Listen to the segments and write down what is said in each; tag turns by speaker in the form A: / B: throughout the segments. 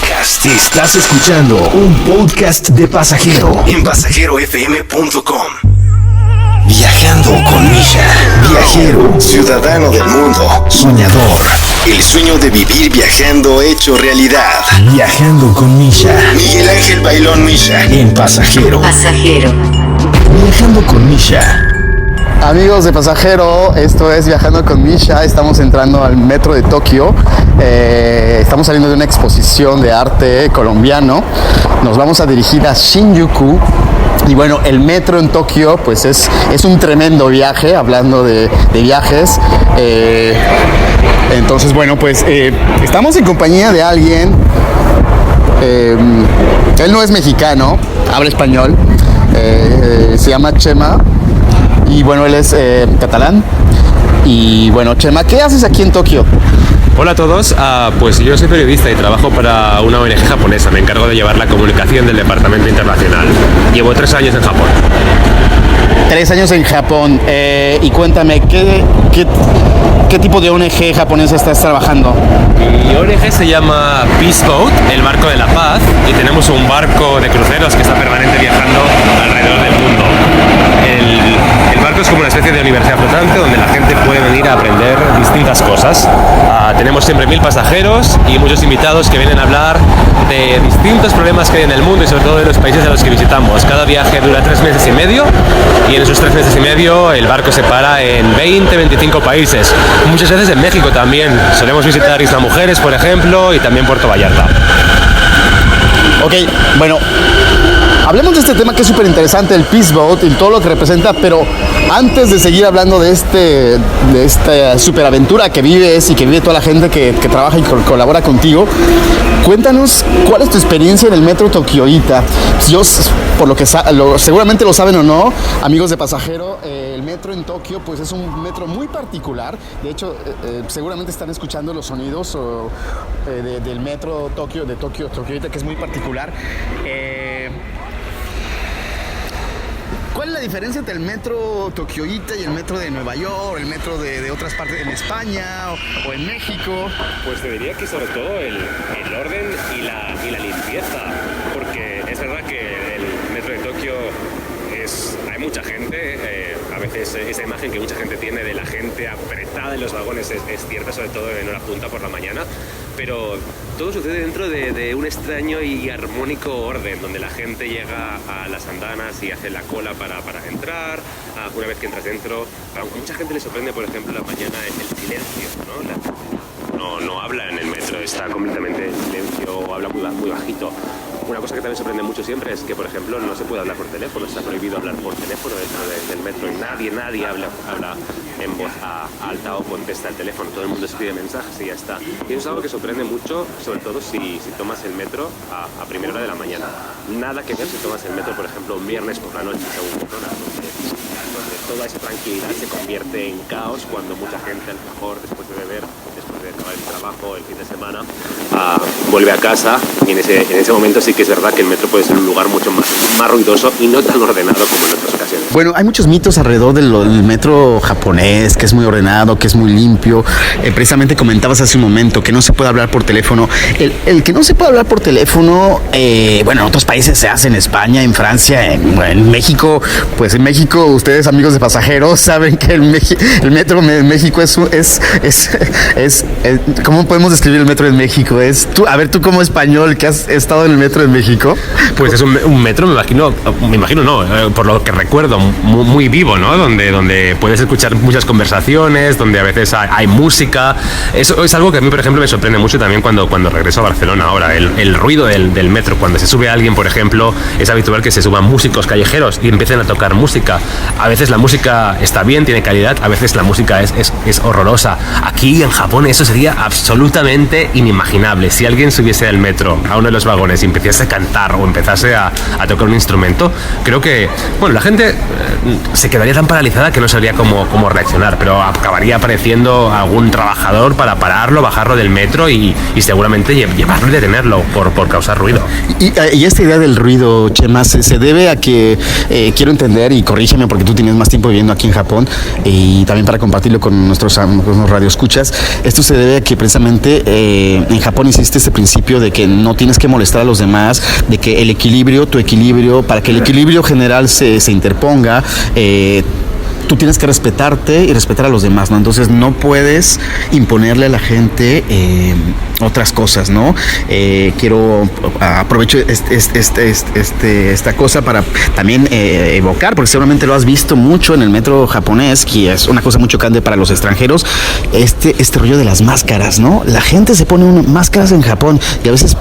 A: podcast. Estás escuchando un podcast de Pasajero en pasajerofm.com. Viajando con Misha. Viajero, ciudadano del mundo, soñador. El sueño de vivir viajando hecho realidad. Viajando con Misha. Miguel Ángel Bailón Misha en Pasajero. Viajando con Misha.
B: Amigos de Pasajero, esto es Viajando con Misha. Estamos entrando al metro de Tokio. Estamos saliendo de una exposición de arte colombiano. Nos vamos a dirigir a Shinjuku. Y bueno, el metro en Tokio pues es un tremendo viaje, hablando de viajes. Entonces bueno, pues estamos en compañía de alguien. Él no es mexicano, habla español. Se llama Chema. Y bueno, él es catalán. Y bueno, Chema, ¿qué haces aquí en Tokio?
C: Hola a todos, pues yo soy periodista y trabajo para una ONG japonesa. Me encargo de llevar la comunicación del departamento internacional. Llevo 3 años en Japón.
B: 3 años en Japón. Y cuéntame, ¿qué tipo de ONG japonesa estás trabajando?
C: Mi ONG se llama Peace Boat, el barco de la paz, y tenemos un barco de cruceros que está permanente viajando alrededor del mundo. El barco es como una especie de universidad flotante donde la gente puede venir a aprender distintas cosas. Tenemos siempre 1000 pasajeros y muchos invitados que vienen a hablar de distintos problemas que hay en el mundo y sobre todo de los países a los que visitamos. Cada viaje dura 3 meses y medio y en esos 3 meses y medio el barco se para en 20-25 países. Muchas veces en México también. Solemos visitar Isla Mujeres, por ejemplo, y también Puerto Vallarta.
B: Ok, bueno, hablemos de este tema que es súper interesante, el Peace Boat y todo lo que representa, pero antes de seguir hablando de esta superaventura que vives y que vive toda la gente que trabaja y colabora contigo, cuéntanos cuál es tu experiencia en el metro Tokioita. Yo, por lo que seguramente lo saben o no, amigos de Pasajero, el metro en Tokio pues es un metro muy particular. De hecho, seguramente están escuchando los sonidos del metro Tokioita, que es muy particular. ¿Cuál es la diferencia entre el metro Tokioita y el metro de Nueva York, el metro de otras partes en España o en México?
C: Pues te diría que sobre todo el orden y la limpieza, porque es verdad que el metro de Tokio hay mucha gente, a veces esa imagen que mucha gente tiene de la gente apretada en los vagones es cierta, sobre todo en hora punta por la mañana, pero todo sucede dentro de un extraño y armónico orden, donde la gente llega a las andanas y hace la cola para entrar. Una vez que entras dentro, a mucha gente le sorprende, por ejemplo, la mañana el silencio, ¿no? No habla en el metro, está completamente en silencio o habla muy bajito. Una cosa que también sorprende mucho siempre es que, por ejemplo, no se puede hablar por teléfono, está prohibido hablar por teléfono dentro del metro y nadie habla en voz alta o contesta el teléfono, todo el mundo escribe mensajes y ya está. Y eso es algo que sorprende mucho, sobre todo si tomas el metro a primera hora de la mañana. Nada que ver si tomas el metro, por ejemplo, un viernes por la noche, según personas, donde toda esa tranquilidad se convierte en caos cuando mucha gente, a lo mejor, después de beber, después de acabar el trabajo el fin de semana, vuelve a casa y en ese momento sí que es verdad que el metro puede ser un lugar mucho más ruidoso y no tan ordenado como en otras ocasiones.
B: Bueno, hay muchos mitos alrededor del metro japonés, que es muy ordenado, que es muy limpio. Precisamente comentabas hace un momento que no se puede hablar por teléfono. El que no se puede hablar por teléfono, bueno, en otros países se hace, en España, en Francia, en México. Pues en México, ustedes, amigos de Pasajeros, saben que el metro en México es ¿cómo podemos describir el metro en México? Tú como español que has estado en el metro en México.
C: Pues es un metro, por lo que recuerdo, muy vivo, ¿no? Donde puedes escuchar muchas conversaciones, donde a veces hay música. Eso es algo que a mí, por ejemplo, me sorprende mucho también cuando regreso a Barcelona ahora. El ruido del metro, cuando se sube alguien, por ejemplo, es habitual que se suban músicos callejeros y empiecen a tocar música. A veces la música está bien, tiene calidad, a veces la música es horrorosa. Aquí en Japón eso sería absolutamente inimaginable. Si alguien subiese al metro a uno de los vagones y empezase a cantar o empezase a tocar un instrumento, creo que, bueno, la gente se quedaría tan paralizada que no sabría cómo reaccionar, pero acabaría apareciendo algún trabajador para pararlo, bajarlo del metro y seguramente llevarlo y detenerlo por causar ruido.
B: Y esta idea del ruido, Chema, se debe a que, quiero entender, y corrígeme porque tú tienes más tiempo viviendo aquí en Japón, y también para compartirlo con nuestros radioescuchas, esto se debe a que precisamente en Japón existe este principio de que no tienes que molestar a los demás, de que tu equilibrio, para que el equilibrio general se interponga, tú tienes que respetarte y respetar a los demás, ¿no? Entonces no puedes imponerle a la gente otras cosas, ¿no? Aprovecho esta cosa para también evocar, porque seguramente lo has visto mucho en el metro japonés, que es una cosa muy chocante para los extranjeros, este rollo de las máscaras, ¿no? La gente se pone máscaras en Japón y a veces...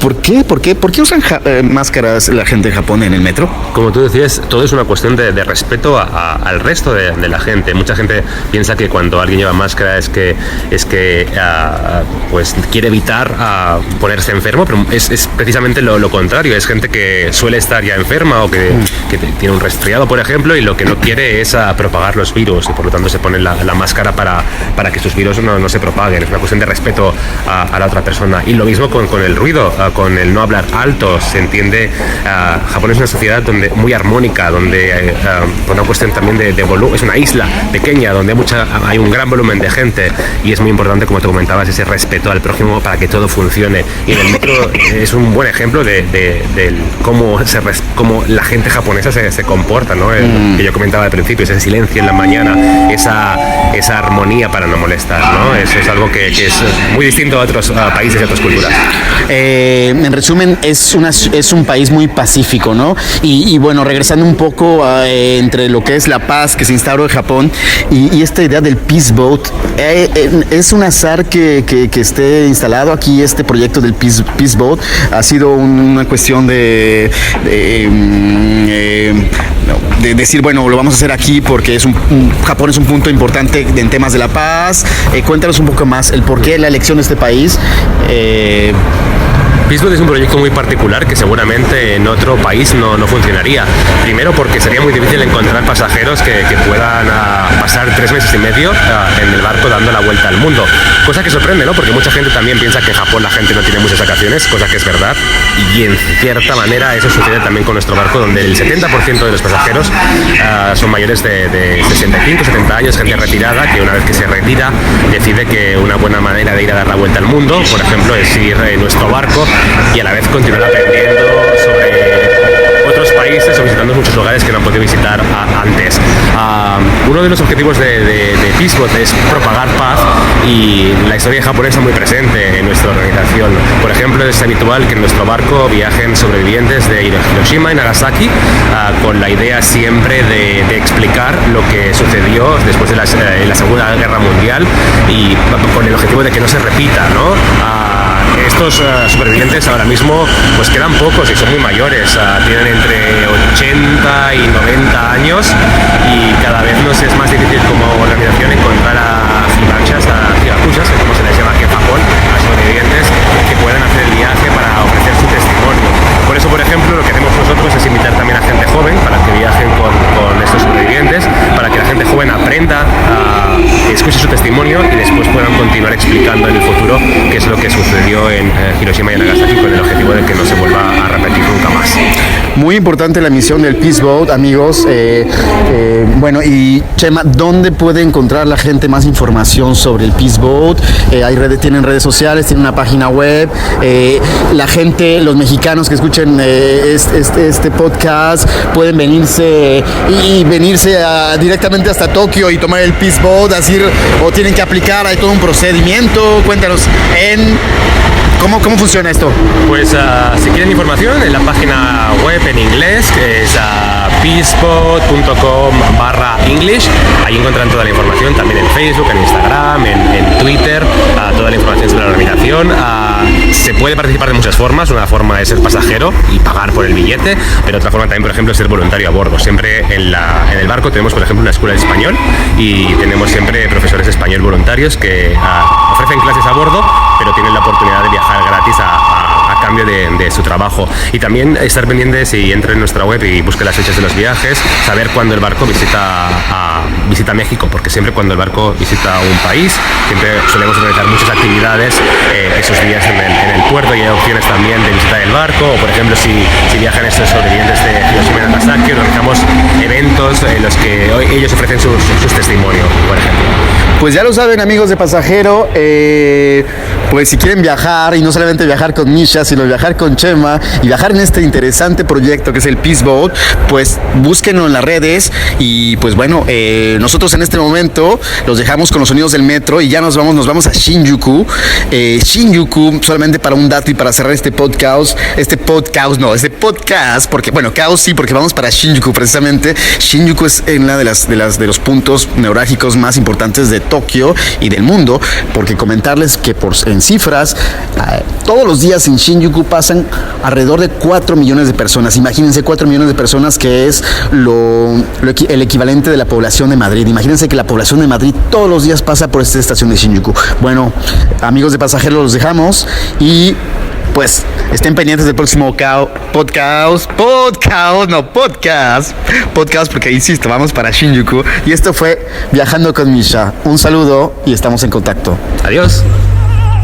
B: ¿Por qué? ¿Por qué usan máscaras la gente en Japón en el metro?
C: Como tú decías, todo es una cuestión de respeto al resto de la gente. Mucha gente piensa que cuando alguien lleva máscara es que pues quiere evitar ponerse enfermo, pero es precisamente lo contrario. Es gente que suele estar ya enferma o que tiene un resfriado, por ejemplo, y lo que no quiere es propagar los virus, y por lo tanto se pone la máscara para que sus virus no se propaguen. Es una cuestión de respeto a la otra persona. Y lo mismo con el ruido, con el no hablar alto. Se entiende, Japón es una sociedad muy armónica, donde por una cuestión también de volumen, es una isla pequeña donde hay un gran volumen de gente, y es muy importante, como te comentabas, ese respeto al prójimo para que todo funcione. Y en el metro es un buen ejemplo de cómo la gente japonesa se comporta, ¿no? Que yo comentaba al principio, ese silencio en la mañana, esa armonía para no molestar, ¿no? Eso es algo que es muy distinto a otros países y otras culturas.
B: En resumen, es un país muy pacífico, ¿no? Y bueno, regresando un poco entre lo que es la paz que se instauró en Japón y esta idea del Peace Boat, es un azar que esté instalado aquí este proyecto del Peace Boat. Ha sido una cuestión de decir, bueno, lo vamos a hacer aquí porque Japón es un punto importante en temas de la paz. Cuéntanos un poco más el por qué la elección de este país.
C: Peace Boat es un proyecto muy particular que seguramente en otro país no funcionaría. Primero porque sería muy difícil encontrar pasajeros que puedan pasar 3 meses y medio en el barco dando la vuelta al mundo. Cosa que sorprende, ¿no? Porque mucha gente también piensa que en Japón la gente no tiene muchas vacaciones, cosa que es verdad. Y en cierta manera eso sucede también con nuestro barco, donde el 70% de los pasajeros son mayores de 65, 70 años, gente retirada, que una vez que se retira decide que una buena manera de ir a dar la vuelta al mundo, por ejemplo, es ir en nuestro barco y a la vez continuar aprendiendo sobre otros países o visitando muchos lugares que no han podido visitar antes. Uno de los objetivos de Peace Boat es propagar paz, y la historia japonesa muy presente en nuestra organización. Por ejemplo, es habitual que en nuestro barco viajen sobrevivientes de Hiroshima y Nagasaki, con la idea siempre de explicar lo que sucedió después de la Segunda Guerra Mundial, y con el objetivo de que no se repita, ¿no? Estos supervivientes ahora mismo pues quedan pocos y son muy mayores, tienen entre 80 y 90 años, y cada vez nos es más difícil como organización encontrar a hibakushas, como se les llama aquí en Japón, a sobrevivientes que puedan hacer el viaje para ofrecer su testimonio. Por eso, por ejemplo, lo que hacemos nosotros es invitar también a gente joven para que viajen con estos sobrevivientes, para que la gente joven aprenda, escuche su testimonio y después puedan continuar explicando en el futuro qué es lo que sucedió en Hiroshima y Nagasaki, con el objetivo de que no se vuelva a repetir nunca más.
B: Muy importante la misión del Peace Boat, amigos. Bueno, y Chema, ¿dónde puede encontrar la gente más información sobre el Peace Boat? Tienen redes sociales, tienen una página web. La gente, los mexicanos que escuchen este podcast, pueden venirse directamente hasta Tokio y tomar el Peace Boat, o tienen que aplicar, hay todo un procedimiento. Cuéntanos ¿Cómo funciona esto?
C: Pues si quieren información, en la página web en inglés, que es peaceboat.com/English, ahí encuentran toda la información, también en Facebook, en Instagram, en Twitter, toda la información sobre la organización. Se puede participar de muchas formas. Una forma es ser pasajero y pagar por el billete, pero otra forma también, por ejemplo, es ser voluntario a bordo. Siempre en el barco tenemos, por ejemplo, una escuela de español, y tenemos siempre profesores de español voluntarios que ofrecen clases a bordo, pero tienen la oportunidad de viajar gratis a cambio de su trabajo. Y también estar pendientes, si entra en nuestra web y busque las fechas de los viajes, saber cuándo el barco visita a visita México, porque siempre cuando el barco visita un país, siempre solemos realizar muchas actividades esos días en el puerto, y hay opciones también de visitar el barco, o por ejemplo si viajan estos sobrevivientes de Hiroshima y Nagasaki, organizamos eventos en los que ellos ofrecen sus testimonios, por ejemplo.
B: Pues ya lo saben, amigos de Pasajero, pues si quieren viajar, y no solamente viajar con Misha, sino viajar con Chema, y viajar en este interesante proyecto que es el Peace Boat, pues búsquenlo en las redes. Y pues bueno, nosotros en este momento los dejamos con los sonidos del metro, y ya nos vamos a Shinjuku. Shinjuku, solamente para un dato y para cerrar este podcast, porque bueno, caos sí, porque vamos para Shinjuku precisamente. Shinjuku es una de los puntos neurálgicos más importantes de Tokio y del mundo, porque comentarles que en cifras, todos los días en Shinjuku pasan alrededor de 4 millones de personas. Imagínense 4 millones de personas, que es el equivalente de la población de Madrid. Imagínense que la población de Madrid todos los días pasa por esta estación de Shinjuku. Bueno, amigos de Pasajeros, los dejamos, y pues estén pendientes del próximo podcast, porque insisto, vamos para Shinjuku. Y esto fue Viajando con Misha. Un saludo y estamos en contacto.
C: Adiós.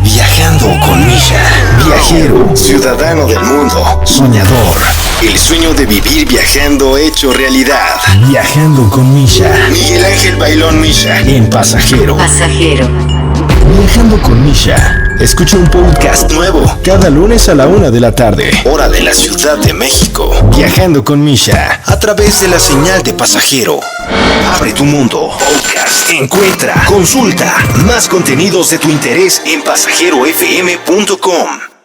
A: Viajando con Misha. Viajero, ciudadano del mundo, soñador. El sueño de vivir viajando hecho realidad. Viajando con Misha. Miguel Ángel Bailón Misha en Pasajero. Viajando con Misha. Escucha un podcast nuevo cada lunes a la 1 de la tarde, hora de la Ciudad de México. Viajando con Misha a través de la señal de Pasajero. Abre tu mundo. Podcast. Encuentra, consulta más contenidos de tu interés en pasajerofm.com.